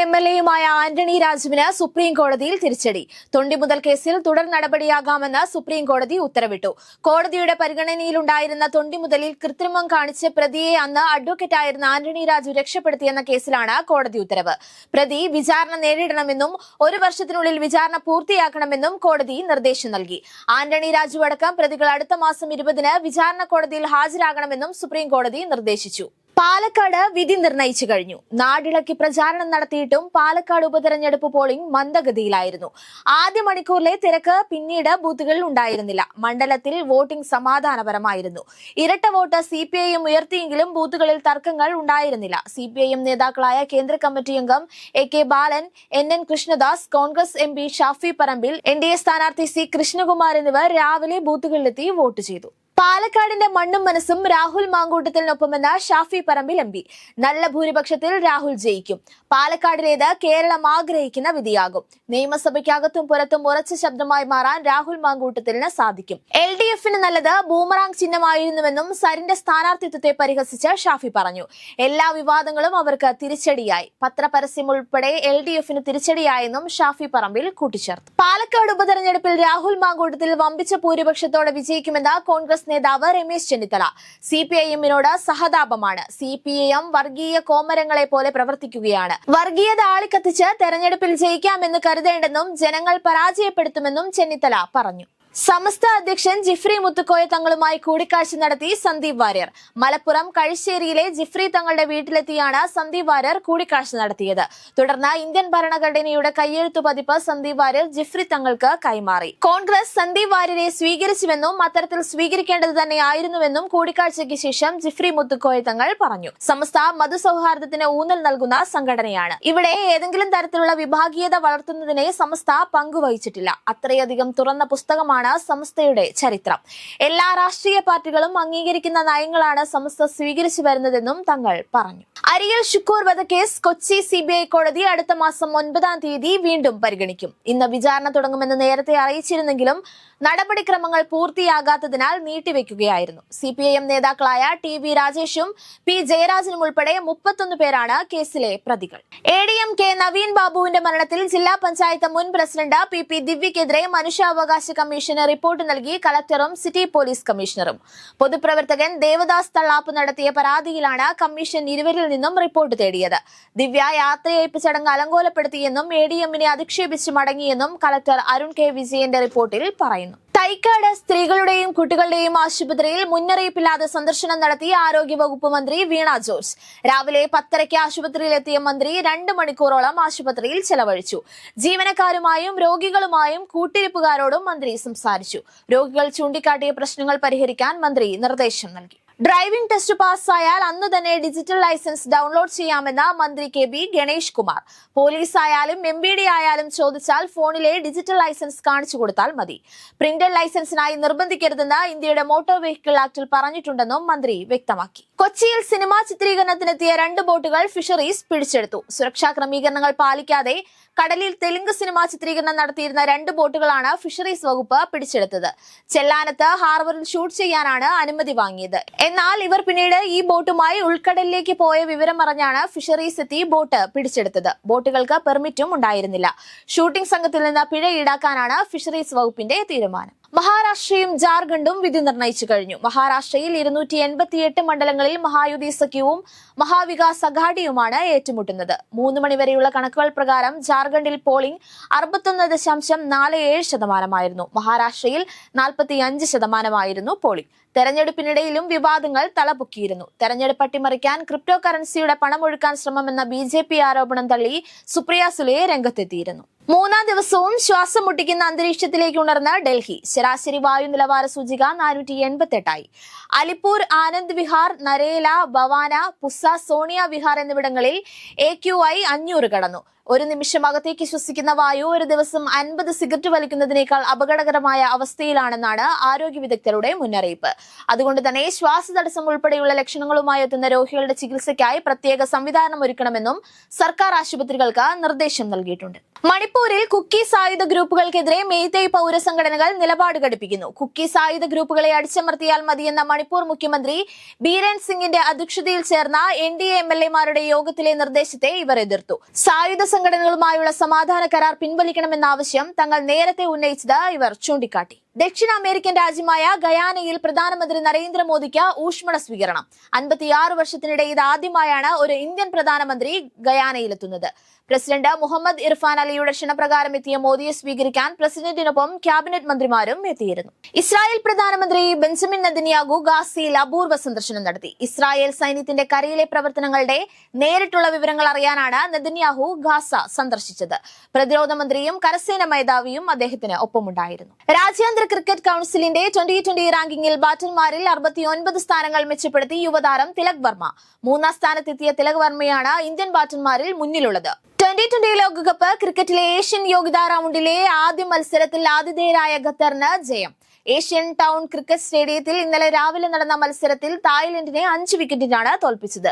MLA-യുമായ Antony രാജുവിന് supreme കോടതിയിൽ തിരിച്ചടി. തൊണ്ടിമുതൽ കേസിൽ തുടർ നടപടിയാകാമെന്ന് സുപ്രീം കോടതി ഉത്തരവിട്ടു. കോടതിയുടെ പരിഗണനയിലുണ്ടായിരുന്ന തൊണ്ടിമുതലിൽ കൃത്രിമം കാണിച്ച് പ്രതിയെ അന്ന് അഡ്വക്കേറ്റായിരുന്ന ആന്റണി രാജു രക്ഷപ്പെടുത്തിയെന്ന കേസിലാണ് കോടതി ഉത്തരവ്. പ്രതി വിചാരണ നേരിടണമെന്നും 1 വർഷത്തിനുള്ളിൽ വിചാരണ പൂർത്തിയാക്കണമെന്നും കോടതി നിർദ്ദേശം നൽകി. ആന്റണി രാജു അടക്കം പ്രതികൾ അടുത്ത മാസം 20-ന് വിചാരണ കോടതിയിൽ ഹാജരാകണമെന്നും സുപ്രീം കോടതി നിർദ്ദേശിച്ചു. പാലക്കാട് വിധി നിർണയിച്ചു കഴിഞ്ഞു. നാടിളക്കി പ്രചാരണം നടത്തിയിട്ടും പാലക്കാട് ഉപതെരഞ്ഞെടുപ്പ് പോളിംഗ് മന്ദഗതിയിലായിരുന്നു. ആദ്യ മണിക്കൂറിലെ തിരക്ക് പിന്നീട് ബൂത്തുകളിൽ ഉണ്ടായിരുന്നില്ല. മണ്ഡലത്തിൽ വോട്ടിംഗ് സമാധാനപരമായിരുന്നു. ഇരട്ട വോട്ട് CPIM ഉയർത്തിയെങ്കിലും ബൂത്തുകളിൽ തർക്കങ്ങൾ ഉണ്ടായിരുന്നില്ല. CPIM നേതാക്കളായ കേന്ദ്ര കമ്മിറ്റി അംഗം AK ബാലൻ, NN Krishnadas, Congress MP Shafi Parambil, NDA സ്ഥാനാർത്ഥി C കൃഷ്ണകുമാർ എന്നിവർ രാവിലെ ബൂത്തുകളിലെത്തി വോട്ട് ചെയ്തു. പാലക്കാടിന്റെ മണ്ണും മനസ്സും രാഹുൽ മാങ്കൂട്ടത്തിനൊപ്പമെന്ന ഷാഫി പറമ്പിൽ MP. നല്ല ഭൂരിപക്ഷത്തിൽ രാഹുൽ ജയിക്കും. പാലക്കാടിലേത് കേരളം ആഗ്രഹിക്കുന്ന വിധിയാകും. നിയമസഭയ്ക്കകത്തും പുറത്തും ഉറച്ച ശബ്ദമായി മാറാൻ രാഹുൽ മാങ്കൂട്ടത്തിന് സാധിക്കും. LDF-ന് നല്ലത് ബൂമറാങ് ചിഹ്നമായിരുന്നുവെന്നും സരിന്റെ സ്ഥാനാർത്ഥിത്വത്തെ പരിഹസിച്ച് ഷാഫി പറഞ്ഞു. എല്ലാ വിവാദങ്ങളും അവർക്ക് തിരിച്ചടിയായി. പത്രപരസ്യം ഉൾപ്പെടെ LDF-ന് തിരിച്ചടിയായെന്നും ഷാഫി പറമ്പിൽ കൂട്ടിച്ചേർത്തു. പാലക്കാട് ഉപതെരഞ്ഞെടുപ്പിൽ രാഹുൽ മാങ്കൂട്ടത്തിൽ വമ്പിച്ച ഭൂരിപക്ഷത്തോടെ വിജയിക്കുമെന്ന് കോൺഗ്രസ് നേതാവ് രമേശ് ചെന്നിത്തല. CPIM-നോട് സഹതാപമാണ്. CPIM വർഗീയ കോമരങ്ങളെ പോലെ പ്രവർത്തിക്കുകയാണ്. വർഗീയത ആളിക്കത്തിച്ച് തെരഞ്ഞെടുപ്പിൽ ജയിക്കാമെന്ന് കരുതേണ്ടെന്നും ജനങ്ങൾ പരാജയപ്പെടുത്തുമെന്നും ചെന്നിത്തല പറഞ്ഞു. സമസ്ത അധ്യക്ഷൻ ജിഫ്രി മുത്തുക്കോയ തങ്ങളുമായി കൂടിക്കാഴ്ച നടത്തി സന്ദീപ് വാര്യർ. മലപ്പുറം കഴിശ്ശേരിയിലെ ജിഫ്രി തങ്ങളുടെ വീട്ടിലെത്തിയാണ് സന്ദീപ് വാര്യർ കൂടിക്കാഴ്ച നടത്തിയത്. തുടർന്ന് ഇന്ത്യൻ ഭരണഘടനയുടെ കയ്യെഴുത്തു പതിപ്പ് സന്ദീപ് വാര്യർ ജിഫ്രി തങ്ങൾക്ക് കൈമാറി. കോൺഗ്രസ് സന്ദീപ് വാര്യരെ സ്വീകരിച്ചുവെന്നും അത്തരത്തിൽ സ്വീകരിക്കേണ്ടത് തന്നെയായിരുന്നുവെന്നും കൂടിക്കാഴ്ചയ്ക്ക് ശേഷം ജിഫ്രി മുത്തുക്കോയ തങ്ങൾ പറഞ്ഞു. സമസ്ത മതസൗഹാർദ്ദത്തിന് ഊന്നൽ നൽകുന്ന സംഘടനയാണ്. ഇവിടെ ഏതെങ്കിലും തരത്തിലുള്ള വിഭാഗീയത വളർത്തുന്നതിനെ സമസ്ത പങ്കുവഹിച്ചിട്ടില്ല. അത്രയധികം തുറന്ന പുസ്തകമാണ് സമസ്തയുടെ ചരിത്രം. എല്ലാ രാഷ്ട്രീയ പാർട്ടികളും അംഗീകരിക്കുന്ന നയങ്ങളാണ് സമസ്ത സ്വീകരിച്ചു വരുന്നതെന്നും തങ്ങൾ പറഞ്ഞു. അരിയൽ ഷുക്കൂർ വധക്കേസ് കൊച്ചി CBI കോടതി അടുത്ത മാസം 9-ാം തീയതി വീണ്ടും പരിഗണിക്കും. ഇന്ന് വിചാരണ തുടങ്ങുമെന്ന് നേരത്തെ അറിയിച്ചിരുന്നെങ്കിലും നടപടിക്രമങ്ങൾ പൂർത്തിയാകാത്തതിനാൽ നീട്ടിവെക്കുകയായിരുന്നു. CPIM നേതാക്കളായ TV രാജേഷും P ജയരാജനും ഉൾപ്പെടെ 31 പേരാണ് കേസിലെ പ്രതികൾ. ADMK നവീൻ ബാബുവിന്റെ മരണത്തിൽ ജില്ലാ പഞ്ചായത്ത് മുൻ പ്രസിഡന്റ് PP ദിവ്യക്കെതിരെ മനുഷ്യാവകാശ കമ്മീഷന് റിപ്പോർട്ട് നൽകി കളക്ടറും സിറ്റി പോലീസ് കമ്മീഷണറും. പൊതുപ്രവർത്തകൻ ദേവദാസ് തള്ളാപ്പ് നടത്തിയ പരാതിയിലാണ് കമ്മീഷൻ ഇരുവരിൽ നിന്നും റിപ്പോർട്ട് തേടിയത്. ദിവ്യ യാത്രയയപ്പ് ചടങ്ങ് അലങ്കോലപ്പെടുത്തിയെന്നും ADM-നെ അധിക്ഷേപിച്ച് മടങ്ങിയെന്നും കളക്ടർ അരുൺ K വിജയന്റെ റിപ്പോർട്ടിൽ പറയുന്നു. തൈക്കാട് സ്ത്രീകളുടെയും കുട്ടികളുടെയും ആശുപത്രിയിൽ മുന്നറിയിപ്പില്ലാതെ സന്ദർശനം നടത്തി ആരോഗ്യവകുപ്പ് മന്ത്രി വീണ ജോർജ്. രാവിലെ 10:30-ക്ക് ആശുപത്രിയിലെത്തിയ മന്ത്രി 2 മണിക്കൂറോളം ആശുപത്രിയിൽ ചെലവഴിച്ചു. ജീവനക്കാരുമായും രോഗികളുമായും കൂട്ടിരിപ്പുകാരോടും മന്ത്രി സംസാരിച്ചു. രോഗികൾ ചൂണ്ടിക്കാട്ടിയ പ്രശ്നങ്ങൾ പരിഹരിക്കാൻ മന്ത്രി നിർദ്ദേശം നൽകി. ഡ്രൈവിംഗ് ടെസ്റ്റ് പാസ്സായാൽ അന്നു തന്നെ ഡിജിറ്റൽ ലൈസൻസ് ഡൗൺലോഡ് ചെയ്യാമെന്ന് മന്ത്രി KB ഗണേഷ് കുമാർ. പോലീസ് ആയാലും MVD ആയാലും ചോദിച്ചാൽ ഫോണിലെ ഡിജിറ്റൽ ലൈസൻസ് കാണിച്ചു കൊടുത്താൽ മതി. പ്രിന്റഡ് ലൈസൻസിനായി നിർബന്ധിക്കരുതെന്ന് ഇന്ത്യയുടെ മോട്ടോർ വെഹിക്കിൾ ആക്ടിൽ പറഞ്ഞിട്ടുണ്ടെന്നും മന്ത്രി വ്യക്തമാക്കി. കൊച്ചിയിൽ സിനിമാ ചിത്രീകരണത്തിനെത്തിയ 2 ബോട്ടുകൾ ഫിഷറീസ് പിടിച്ചെടുത്തു. സുരക്ഷാ ക്രമീകരണങ്ങൾ പാലിക്കാതെ കടലിൽ തെലുങ്ക് സിനിമാ ചിത്രീകരണം നടത്തിയിരുന്ന 2 ബോട്ടുകളാണ് ഫിഷറീസ് വകുപ്പ് പിടിച്ചെടുത്തത്. ചെല്ലാനത്ത് ഹാർബറിൽ ഷൂട്ട് ചെയ്യാനാണ് അനുമതി വാങ്ങിയത്. എന്നാൽ ഇവർ പിന്നീട് ഈ ബോട്ടുമായി ഉൾക്കടലിലേക്ക് പോയ വിവരം അറിഞ്ഞാണ് ഫിഷറീസ് എത്തി ബോട്ട് പിടിച്ചെടുത്തത്. ബോട്ടുകൾക്ക് പെർമിറ്റും ഉണ്ടായിരുന്നില്ല. ഷൂട്ടിംഗ് സംഘത്തിൽ നിന്ന് പിഴ ഈടാക്കാനാണ് ഫിഷറീസ് വകുപ്പിന്റെ തീരുമാനം. മഹാരാഷ്ട്രയും ജാർഖണ്ഡും വിധി നിർണയിച്ചു കഴിഞ്ഞു. മഹാരാഷ്ട്രയിൽ 288 മണ്ഡലങ്ങളിൽ മഹായുതി സഖ്യവും മഹാവികാസ് അഘാഡിയുമാണ് ഏറ്റുമുട്ടുന്നത്. 3 മണിവരെയുള്ള കണക്കുകൾ പ്രകാരം ജാർഖണ്ഡിൽ പോളിംഗ് 61.47%. മഹാരാഷ്ട്രയിൽ 45% പോളിംഗ്. തെരഞ്ഞെടുപ്പിനിടയിലും വിവാദങ്ങൾ തലപൊക്കിയിരുന്നു. തെരഞ്ഞെടുപ്പ് അട്ടിമറിക്കാൻ ക്രിപ്റ്റോ കറൻസിയുടെ പണമൊഴുക്കാൻ ശ്രമമെന്ന BJP ആരോപണം തള്ളി സുപ്രിയ സുലെ രംഗത്തെത്തിയിരുന്നു. 3-ാം ദിവസവും ശ്വാസം മുട്ടിക്കുന്ന അന്തരീക്ഷത്തിലേക്ക് ഉണർന്ന ഡൽഹി. ശരാശരി വായു നിലവാര സൂചിക 488 അലിപ്പൂർ, ആനന്ദ് വിഹാർ, നരേല, ഭവാന, പുസ, സോണിയ വിഹാർ എന്നിവിടങ്ങളിൽ AQI 500 കടന്നു. ഒരു നിമിഷം അകത്തേക്ക് ശ്വസിക്കുന്ന വായു ഒരു ദിവസം 50 സിഗരറ്റ് വലിക്കുന്നതിനേക്കാൾ അപകടകരമായ അവസ്ഥയിലാണെന്നാണ് ആരോഗ്യ വിദഗ്ധരുടെ മുന്നറിയിപ്പ്. അതുകൊണ്ട് തന്നെ ശ്വാസതടസ്സം ഉൾപ്പെടെയുള്ള ലക്ഷണങ്ങളുമായി എത്തുന്ന രോഗികളുടെ ചികിത്സയ്ക്കായി പ്രത്യേക സംവിധാനം ഒരുക്കണമെന്നും സർക്കാർ ആശുപത്രികൾക്ക് നിർദ്ദേശം നൽകിയിട്ടുണ്ട്. മണിപ്പൂരിൽ കുക്കീസ് ആയുധ ഗ്രൂപ്പുകൾക്കെതിരെ മേയ്തേയ് പൗരസംഘടനകൾ നിലപാട് ഘടിപ്പിക്കുന്നു. കുക്കീസ് ആയുധ ഗ്രൂപ്പുകളെ അടിച്ചമർത്തിയാൽ മതിയെന്ന മണിപ്പൂർ മുഖ്യമന്ത്രി ബീരൻ സിംഗിന്റെ അധ്യക്ഷതയിൽ ചേർന്ന NDA MLA-മാരുടെ യോഗത്തിലെ നിർദ്ദേശത്തെ ഇവർ എതിർത്തു. സായുധ സംഘടനകളുമായുള്ള സമാധാന കരാർ പിൻവലിക്കണമെന്ന ആവശ്യം തങ്ങൾ നേരത്തെ ഉന്നയിച്ചത് ഇവർ ചൂണ്ടിക്കാട്ടി. ദക്ഷിണ അമേരിക്കൻ രാജ്യമായ ഗയാനയിൽ പ്രധാനമന്ത്രി നരേന്ദ്രമോദിക്ക് ഊഷ്മള സ്വീകരണം. 56 വർഷത്തിനിടെ ഇത് ആദ്യമായാണ് ഒരു ഇന്ത്യൻ പ്രധാനമന്ത്രി ഗയാനയിലെത്തുന്നത്. പ്രസിഡന്റ് മുഹമ്മദ് ഇർഫാൻ അലിയുടെ ക്ഷണപ്രകാരം എത്തിയ മോദിയെ സ്വീകരിക്കാൻ പ്രസിഡന്റിനൊപ്പം ക്യാബിനറ്റ് മന്ത്രിമാരും എത്തിയിരുന്നു. ഇസ്രായേൽ പ്രധാനമന്ത്രി ബെഞ്ചമിൻ നെതന്യാഹു ഗാസയിൽ അപൂർവ സന്ദർശനം നടത്തി. ഇസ്രായേൽ സൈന്യത്തിന്റെ കരയിലെ പ്രവർത്തനങ്ങളുടെ നേരിട്ടുള്ള വിവരങ്ങൾ അറിയാനാണ് നെതന്യാഹു ഗാസ സന്ദർശിച്ചത്. പ്രതിരോധ മന്ത്രിയും കരസേന മേധാവിയും അദ്ദേഹത്തിന് ഒപ്പമുണ്ടായിരുന്നു. രാജ്യാന്തര ക്രിക്കറ്റ് കൌൺസിലിന്റെ 2020 റാങ്കിങ്ങിൽ ബാറ്റർമാരിൽ 69 സ്ഥാനങ്ങൾ മെച്ചപ്പെടുത്തി യുവതാരം തിലക് വർമ്മ. 3-ാം സ്ഥാനത്തെത്തിയ തിലക് വർമ്മയാണ് ഇന്ത്യൻ ബാറ്റർമാരിൽ മുന്നിലുള്ളത്. 2020 ലോകകപ്പ് ക്രിക്കറ്റിലെ ഏഷ്യൻ യോഗ്യതാ റൗണ്ടിലെ ആദ്യ മത്സരത്തിൽ ആതിഥേയരായ ഖത്തറിന് ജയം. ഏഷ്യൻ ടൗൺ ക്രിക്കറ്റ് സ്റ്റേഡിയത്തിൽ ഇന്നലെ രാവിലെ നടന്ന മത്സരത്തിൽ തായ്ലൻഡിനെ 5 വിക്കറ്റിനാണ് തോൽപ്പിച്ചത്.